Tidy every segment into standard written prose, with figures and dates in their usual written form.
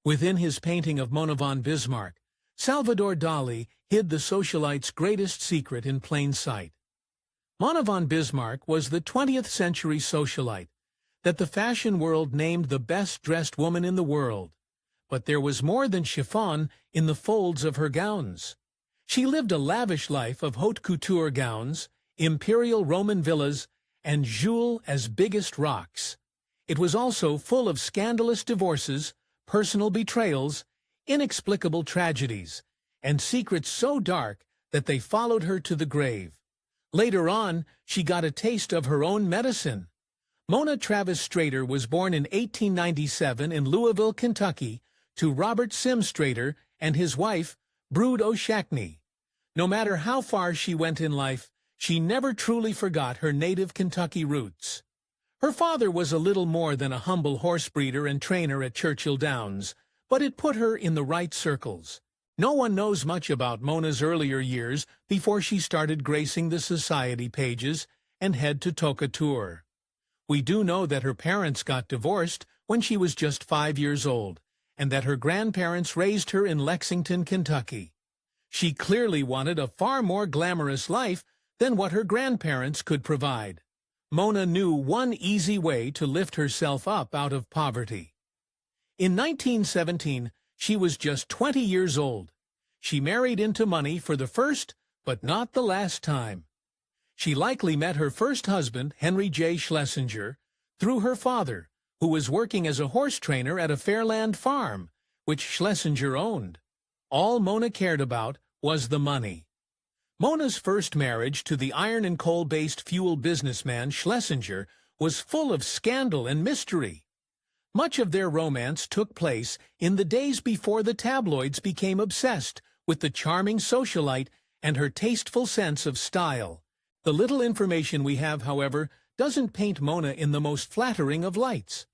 Within his painting of Mona von Bismarck, Salvador Dalí hid the socialite's greatest secret in plain sight. Mona von Bismarck was the 20th century socialite that the fashion world named the best-dressed woman in the world. But there was more than chiffon in the folds of her gowns. She lived a lavish life of haute couture gowns, imperial Roman villas, and jewels as big as rocks. It was also full of scandalous divorces, personal betrayals, inexplicable tragedies, and secrets so dark that they followed her to the grave. Later on, she got a taste of her own medicine. Mona Travis Strader was born in 1897 in Louisville, Kentucky, to Robert Sim Strader and his wife, Brood O'Shackney. No matter how far she went in life, she never truly forgot her native Kentucky roots. Her father was a little more than a humble horse breeder and trainer at Churchill Downs, but it put her in the right circles. No one knows much about Mona's earlier years before she started gracing the society pages and head to couture. We do know that her parents got divorced when she was just 5 years old, and that her grandparents raised her in Lexington, Kentucky. She clearly wanted a far more glamorous life than what her grandparents could provide. Mona knew one easy way to lift herself up out of poverty. In 1917, she was just 20 years old. She married into money for the first, but not the last time. She likely met her first husband, Henry J. Schlesinger, through her father, who was working as a horse trainer at a Fairland farm, which Schlesinger owned. All Mona cared about was the money. Mona's first marriage to the iron and coal-based fuel businessman Schlesinger was full of scandal and mystery. Much of their romance took place in the days before the tabloids became obsessed with the charming socialite and her tasteful sense of style. The little information we have, however, doesn't paint Mona in the most flattering of lights.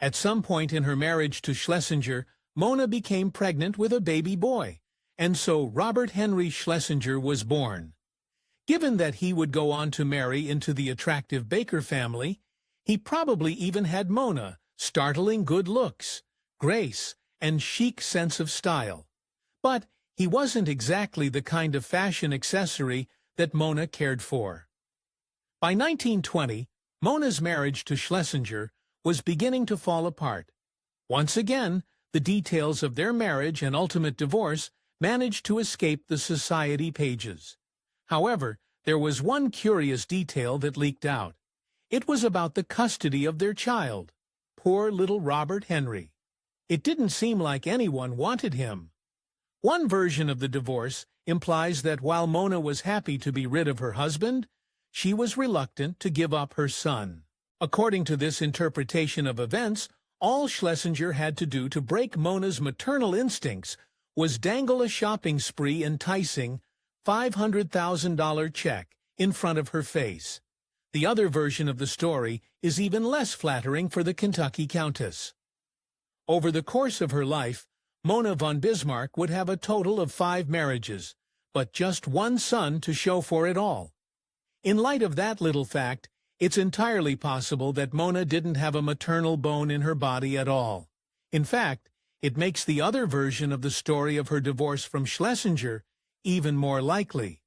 At some point in her marriage to Schlesinger, Mona became pregnant with a baby boy, and so Robert Henry Schlesinger was born. Given that he would go on to marry into the attractive Baker family, he probably even had Mona startling good looks, grace, and chic sense of style. But he wasn't exactly the kind of fashion accessory that Mona cared for. By 1920, Mona's marriage to Schlesinger was beginning to fall apart. Once again, the details of their marriage and ultimate divorce managed to escape the society pages. However, there was one curious detail that leaked out. It was about the custody of their child, poor little Robert Henry. It didn't seem like anyone wanted him. One version of the divorce implies that while Mona was happy to be rid of her husband, she was reluctant to give up her son. According to this interpretation of events, all Schlesinger had to do to break Mona's maternal instincts was dangle a shopping spree enticing $500,000 check in front of her face. The other version of the story is even less flattering for the Kentucky Countess. Over the course of her life, Mona von Bismarck would have a total of 5 marriages, but just one son to show for it all. In light of that little fact, it's entirely possible that Mona didn't have a maternal bone in her body at all. In fact, it makes the other version of the story of her divorce from Schlesinger even more likely.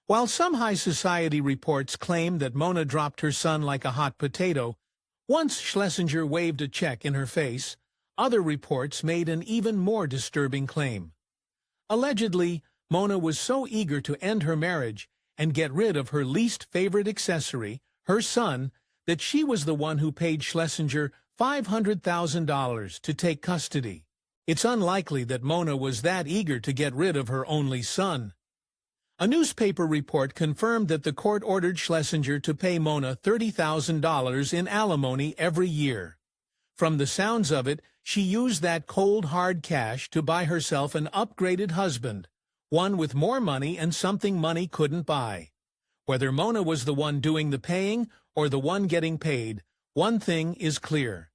While some high society reports claim that Mona dropped her son like a hot potato once Schlesinger waved a check in her face, other reports made an even more disturbing claim. Allegedly, Mona was so eager to end her marriage and get rid of her least favorite accessory, her son, that she was the one who paid Schlesinger $500,000 to take custody. It's unlikely that Mona was that eager to get rid of her only son. A newspaper report confirmed that the court ordered Schlesinger to pay Mona $30,000 in alimony every year. From the sounds of it, she used that cold, hard cash to buy herself an upgraded husband, one with more money and something money couldn't buy. Whether Mona was the one doing the paying or the one getting paid, one thing is clear.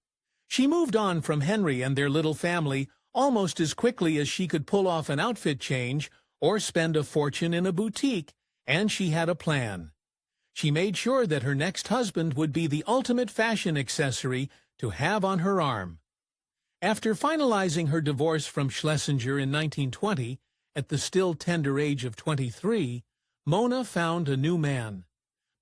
She moved on from Henry and their little family almost as quickly as she could pull off an outfit change or spend a fortune in a boutique, and she had a plan. She made sure that her next husband would be the ultimate fashion accessory to have on her arm. After finalizing her divorce from Schlesinger in 1920, at the still tender age of 23, Mona found a new man.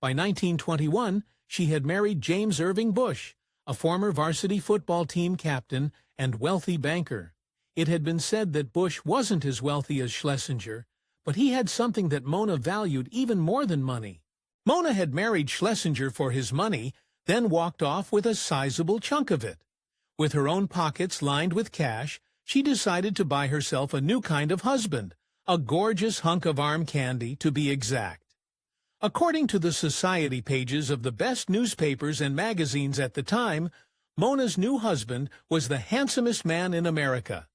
By 1921, she had married James Irving Bush, a former varsity football team captain and wealthy banker. It had been said that Bush wasn't as wealthy as Schlesinger, but he had something that Mona valued even more than money. Mona had married Schlesinger for his money, then walked off with a sizable chunk of it. With her own pockets lined with cash, she decided to buy herself a new kind of husband, a gorgeous hunk of arm candy to be exact. According to the society pages of the best newspapers and magazines at the time, Mona's new husband was the handsomest man in America.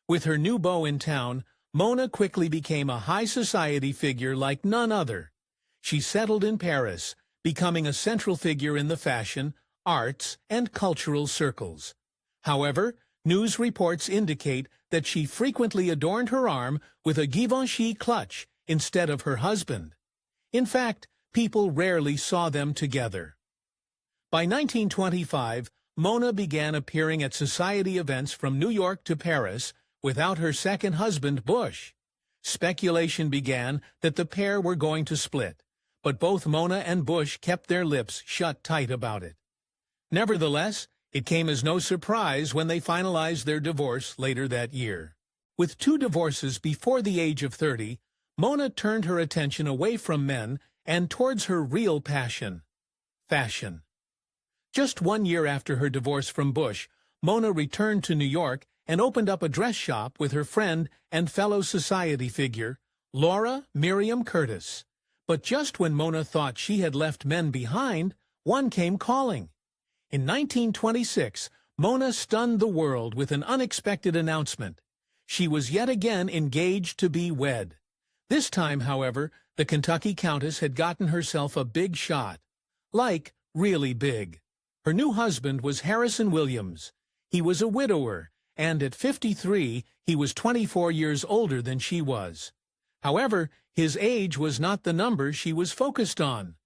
With her new beau in town, Mona quickly became a high society figure like none other. She settled in Paris, becoming a central figure in the fashion, arts, and cultural circles. However, news reports indicate that she frequently adorned her arm with a Givenchy clutch instead of her husband. In fact, people rarely saw them together. By 1925, Mona began appearing at society events from New York to Paris without her second husband, Bush. Speculation began that the pair were going to split, but both Mona and Bush kept their lips shut tight about it. Nevertheless, it came as no surprise when they finalized their divorce later that year. With 2 divorces before the age of 30, Mona turned her attention away from men and towards her real passion, fashion. Just 1 year after her divorce from Bush, Mona returned to New York and opened up a dress shop with her friend and fellow society figure, Laura Miriam Curtis. But just when Mona thought she had left men behind, one came calling. In 1926, Mona stunned the world with an unexpected announcement. She was yet again engaged to be wed. This time, however, the Kentucky Countess had gotten herself a big shot. Like, really big. Her new husband was Harrison Williams. He was a widower, and at 53, he was 24 years older than she was. However, his age was not the number she was focused on.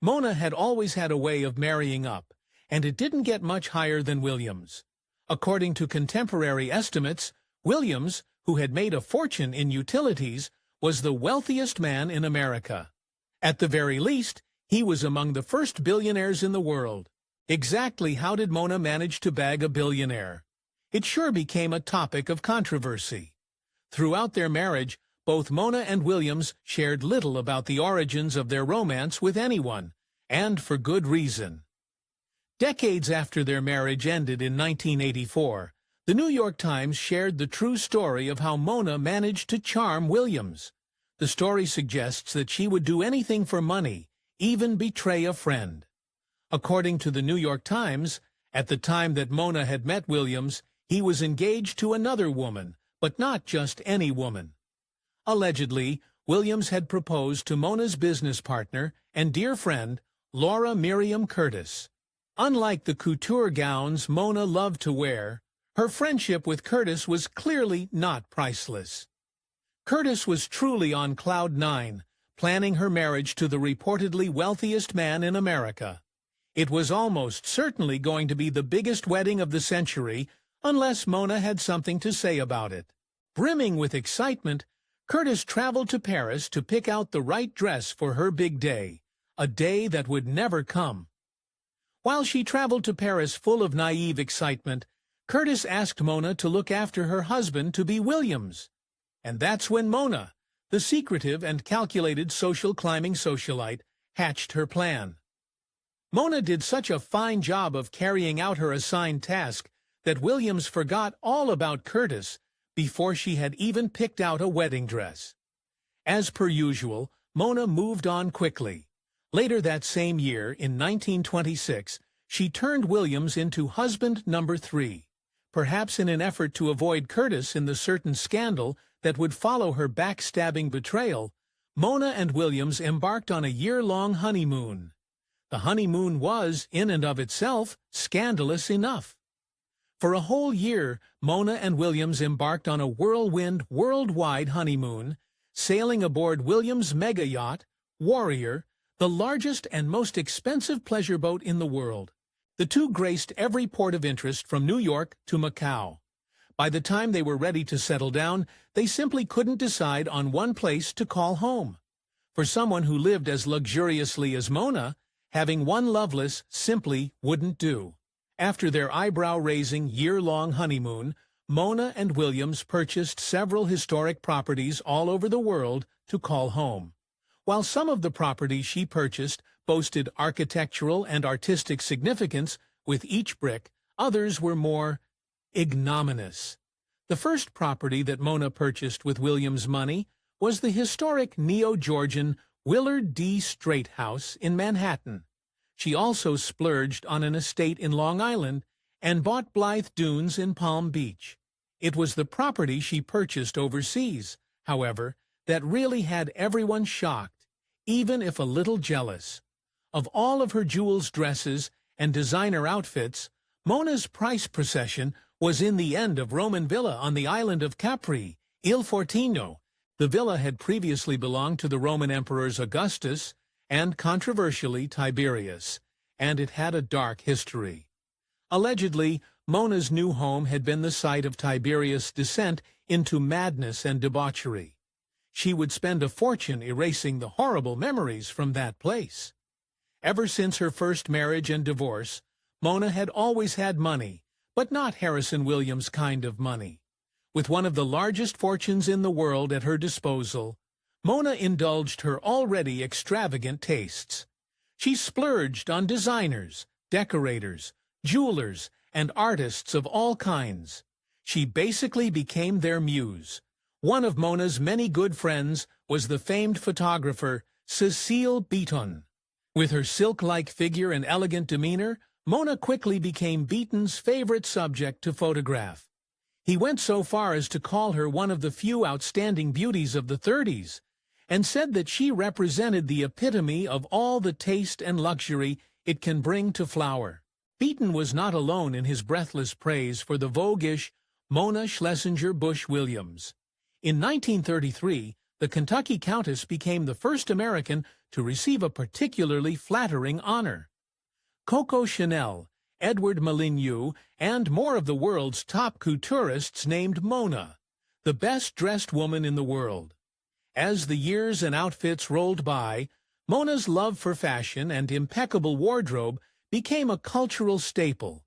Mona had always had a way of marrying up, and it didn't get much higher than Williams. According to contemporary estimates, Williams, who had made a fortune in utilities, was the wealthiest man in America. At the very least, he was among the first billionaires in the world. Exactly how did Mona manage to bag a billionaire? It sure became a topic of controversy. Throughout their marriage, both Mona and Williams shared little about the origins of their romance with anyone, and for good reason. Decades after their marriage ended in 1984, the New York Times shared the true story of how Mona managed to charm Williams. The story suggests that she would do anything for money, even betray a friend. According to the New York Times, at the time that Mona had met Williams, he was engaged to another woman, but not just any woman. Allegedly, Williams had proposed to Mona's business partner and dear friend, Laura Miriam Curtis. Unlike the couture gowns Mona loved to wear, her friendship with Curtis was clearly not priceless. Curtis was truly on cloud 9, planning her marriage to the reportedly wealthiest man in America. It was almost certainly going to be the biggest wedding of the century, unless Mona had something to say about it. Brimming with excitement, Curtis traveled to Paris to pick out the right dress for her big day, a day that would never come. While she traveled to Paris full of naive excitement, Curtis asked Mona to look after her husband-to-be Williams. And that's when Mona, the secretive and calculated social climbing socialite, hatched her plan. Mona did such a fine job of carrying out her assigned task that Williams forgot all about Curtis before she had even picked out a wedding dress. As per usual, Mona moved on quickly. Later that same year, in 1926, she turned Williams into husband number 3. Perhaps in an effort to avoid Curtis in the certain scandal that would follow her backstabbing betrayal, Mona and Williams embarked on a year-long honeymoon. The honeymoon was, in and of itself, scandalous enough. For a whole year, Mona and Williams embarked on a whirlwind, worldwide honeymoon, sailing aboard Williams' mega yacht, Warrior, the largest and most expensive pleasure boat in the world. The two graced every port of interest from New York to Macau. By the time they were ready to settle down, they simply couldn't decide on one place to call home. For someone who lived as luxuriously as Mona, having one Loveless simply wouldn't do. After their eyebrow-raising year-long honeymoon, Mona and Williams purchased several historic properties all over the world to call home. While some of the properties she purchased boasted architectural and artistic significance with each brick, others were more ignominious. The first property that Mona purchased with Williams' money was the historic neo-Georgian Willard D. Straight House in Manhattan. She also splurged on an estate in Long Island and bought Blythe Dunes in Palm Beach. It was the property she purchased overseas, however, that really had everyone shocked, even if a little jealous. Of all of her jewels, dresses, and designer outfits, Mona's price procession was in the end of Roman villa on the island of Capri, Il Fortino. The villa had previously belonged to the Roman emperors Augustus and, controversially, Tiberius, and it had a dark history. Allegedly, Mona's new home had been the site of Tiberius' descent into madness and debauchery. She would spend a fortune erasing the horrible memories from that place. Ever since her first marriage and divorce, Mona had always had money, but not Harrison Williams' kind of money. With one of the largest fortunes in the world at her disposal, Mona indulged her already extravagant tastes. She splurged on designers, decorators, jewelers, and artists of all kinds. She basically became their muse. One of Mona's many good friends was the famed photographer Cecile Beaton. With her silk-like figure and elegant demeanor, Mona quickly became Beaton's favorite subject to photograph. He went so far as to call her one of the few outstanding beauties of the 30s, and said that she represented the epitome of all the taste and luxury it can bring to flower. Beaton was not alone in his breathless praise for the voguish Mona Schlesinger Bush Williams. In 1933, the Kentucky Countess became the first American to receive a particularly flattering honor. Coco Chanel, Edward Molyneux, and more of the world's top couturists named Mona the best-dressed woman in the world. As the years and outfits rolled by, Mona's love for fashion and impeccable wardrobe became a cultural staple.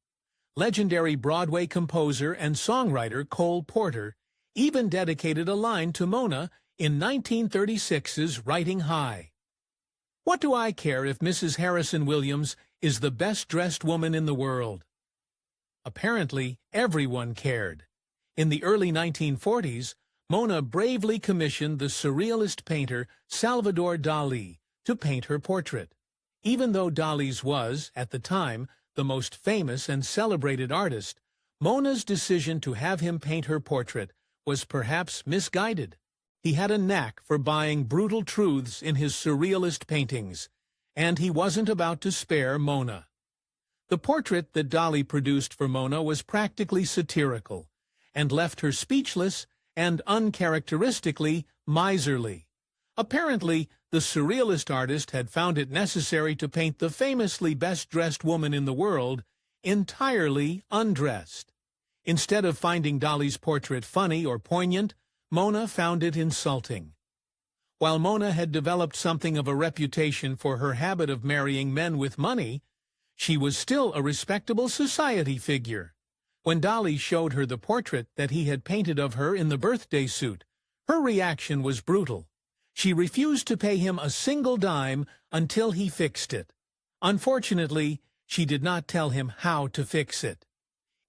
Legendary Broadway composer and songwriter Cole Porter even dedicated a line to Mona in 1936's Riding High. "What do I care if Mrs. Harrison Williams is the best-dressed woman in the world?" Apparently, everyone cared. In the early 1940s, Mona bravely commissioned the surrealist painter Salvador Dalí to paint her portrait. Even though Dalí's was, at the time, the most famous and celebrated artist, Mona's decision to have him paint her portrait was perhaps misguided. He had a knack for buying brutal truths in his surrealist paintings, and he wasn't about to spare Mona. The portrait that Dalí produced for Mona was practically satirical, and left her speechless and uncharacteristically miserly. Apparently, the surrealist artist had found it necessary to paint the famously best-dressed woman in the world entirely undressed. Instead of finding Dalí's portrait funny or poignant, Mona found it insulting. While Mona had developed something of a reputation for her habit of marrying men with money, she was still a respectable society figure. When Dalí showed her the portrait that he had painted of her in the birthday suit, her reaction was brutal. She refused to pay him a single dime until he fixed it. Unfortunately, she did not tell him how to fix it.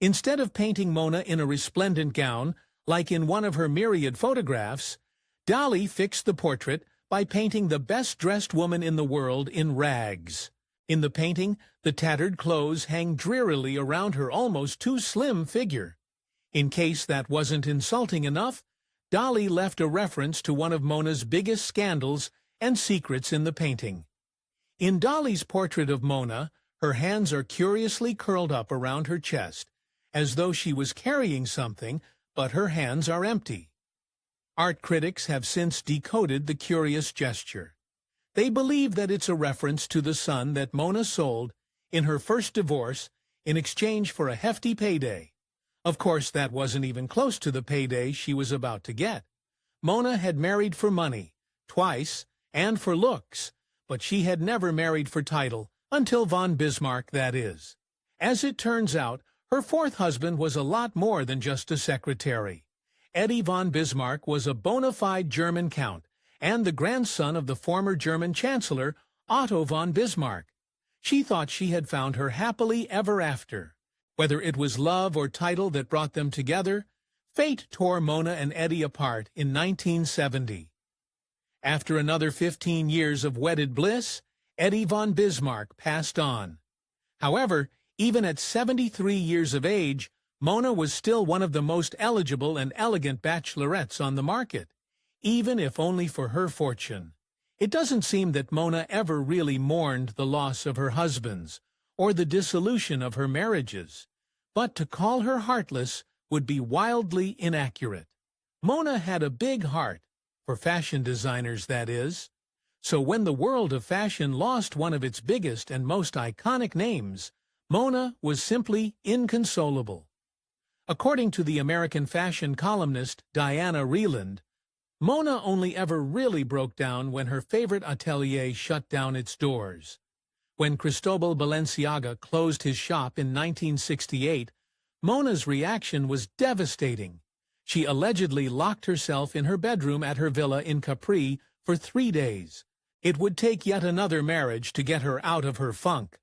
Instead of painting Mona in a resplendent gown, like in one of her myriad photographs, Dalí fixed the portrait by painting the best-dressed woman in the world in rags. In the painting, the tattered clothes hang drearily around her almost too slim figure. In case that wasn't insulting enough, Dalí left a reference to one of Mona's biggest scandals and secrets in the painting. In Dalí's portrait of Mona, her hands are curiously curled up around her chest, as though she was carrying something, but her hands are empty. Art critics have since decoded the curious gesture. They believe that it's a reference to the son that Mona sold in her first divorce in exchange for a hefty payday. Of course, that wasn't even close to the payday she was about to get. Mona had married for money, twice, and for looks, but she had never married for title, until von Bismarck, that is. As it turns out, her fourth husband was a lot more than just a secretary. Eddie von Bismarck was a bona fide German count, and the grandson of the former German Chancellor, Otto von Bismarck. She thought she had found her happily ever after. Whether it was love or title that brought them together, fate tore Mona and Eddie apart in 1970. After another 15 years of wedded bliss, Eddie von Bismarck passed on. However, even at 73 years of age, Mona was still one of the most eligible and elegant bachelorettes on the market, even if only for her fortune. It doesn't seem that Mona ever really mourned the loss of her husbands or the dissolution of her marriages, but to call her heartless would be wildly inaccurate. Mona had a big heart, for fashion designers that is, so when the world of fashion lost one of its biggest and most iconic names, Mona was simply inconsolable. According to the American fashion columnist Diana Reland, Mona only ever really broke down when her favorite atelier shut down its doors. When Cristobal Balenciaga closed his shop in 1968, Mona's reaction was devastating. She allegedly locked herself in her bedroom at her villa in Capri for 3 days. It would take yet another marriage to get her out of her funk.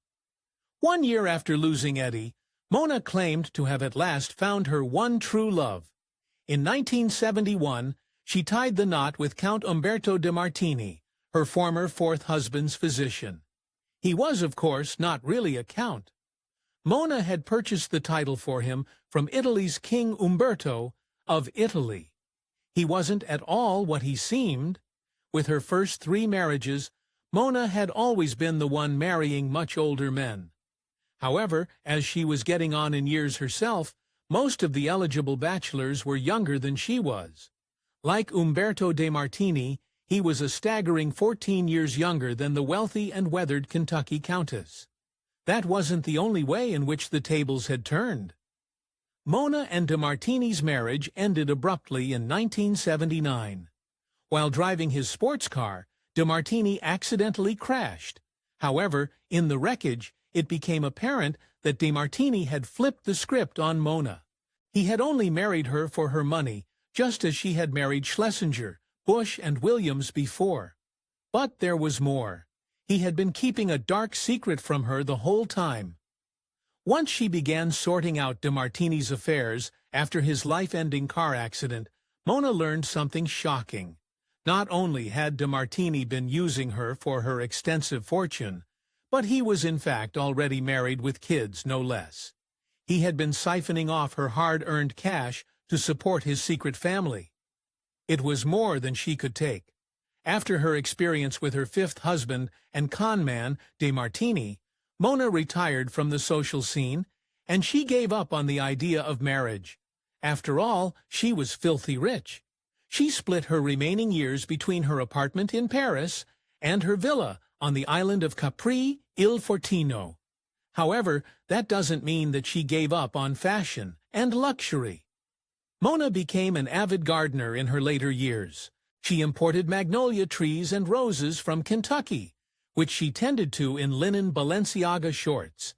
1 year after losing Eddie, Mona claimed to have at last found her one true love. In 1971, she tied the knot with Count Umberto de Martini, her former fourth husband's physician. He was, of course, not really a count. Mona had purchased the title for him from Italy's King Umberto of Italy. He wasn't at all what he seemed. With her first 3 marriages, Mona had always been the one marrying much older men. However, as she was getting on in years herself, most of the eligible bachelors were younger than she was. Like Umberto de Martini, he was a staggering 14 years younger than the wealthy and weathered Kentucky countess. That wasn't the only way in which the tables had turned. Mona and de Martini's marriage ended abruptly in 1979. While driving his sports car, de Martini accidentally crashed. However, in the wreckage, it became apparent that de Martini had flipped the script on Mona. He had only married her for her money, just as she had married Schlesinger, Bush, and Williams before. But there was more. He had been keeping a dark secret from her the whole time. Once she began sorting out de Martini's affairs after his life-ending car accident, Mona learned something shocking. Not only had de Martini been using her for her extensive fortune, but he was in fact already married with kids, no less. He had been siphoning off her hard-earned cash to support his secret family. It was more than she could take. After her experience with her 5th husband and con man, de Martini, Mona retired from the social scene, and she gave up on the idea of marriage. After all, she was filthy rich. She split her remaining years between her apartment in Paris and her villa on the island of Capri, Il Fortino. However, that doesn't mean that she gave up on fashion and luxury. Mona became an avid gardener in her later years. She imported magnolia trees and roses from Kentucky, which she tended to in linen Balenciaga shorts.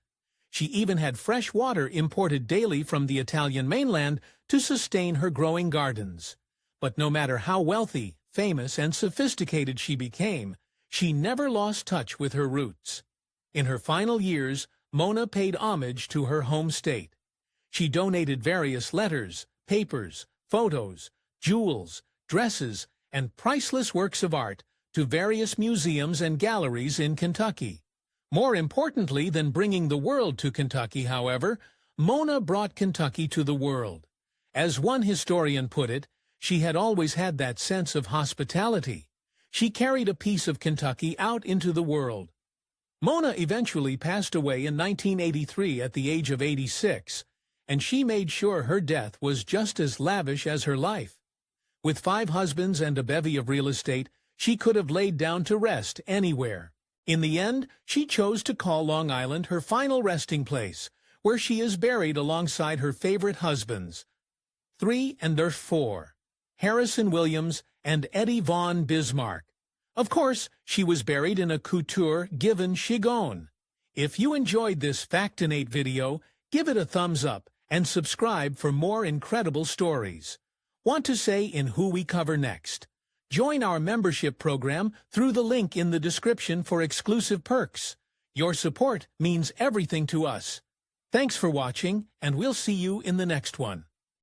She even had fresh water imported daily from the Italian mainland to sustain her growing gardens. But no matter how wealthy, famous, and sophisticated she became, she never lost touch with her roots. In her final years, Mona paid homage to her home state. She donated various letters, papers, photos, jewels, dresses, and priceless works of art to various museums and galleries in Kentucky. More importantly than bringing the world to Kentucky, however, Mona brought Kentucky to the world. As one historian put it, she had always had that sense of hospitality. She carried a piece of Kentucky out into the world. Mona eventually passed away in 1983 at the age of 86, and she made sure her death was just as lavish as her life. With 5 husbands and a bevy of real estate, she could have laid down to rest anywhere. In the end, she chose to call Long Island her final resting place, where she is buried alongside her favorite husbands. 3 and their 4. Harrison Williams and Eddie von Bismarck. Of course, she was buried in a couture given chigon. If you enjoyed this Factinate video, give it a thumbs up and subscribe for more incredible stories. Want to say in who we cover next? Join our membership program through the link in the description for exclusive perks. Your support means everything to us. Thanks for watching, and we'll see you in the next one.